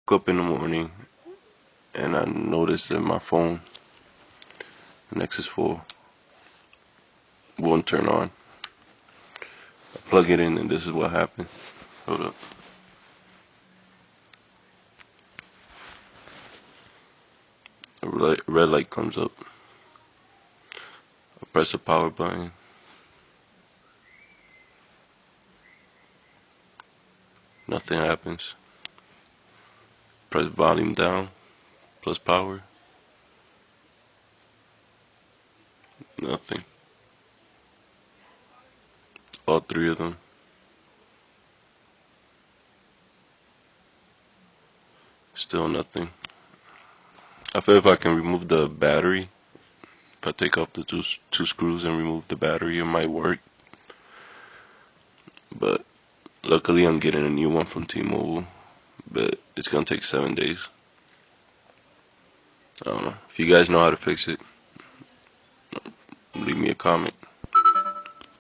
Woke up in the morning and I noticed that my phone, Nexus 4, won't turn on. I plug it in and this is what happened. Hold up. A red light comes up. I press the power button. Nothing happens. Press volume down, plus power. Nothing. All three of them. Still nothing. I feel if I can remove the battery, if I take off the two screws and remove the battery, it might work. But luckily I'm getting a new one from T-Mobile, but it's gonna take 7 days. I don't know. If you guys know how to fix it, leave me a comment.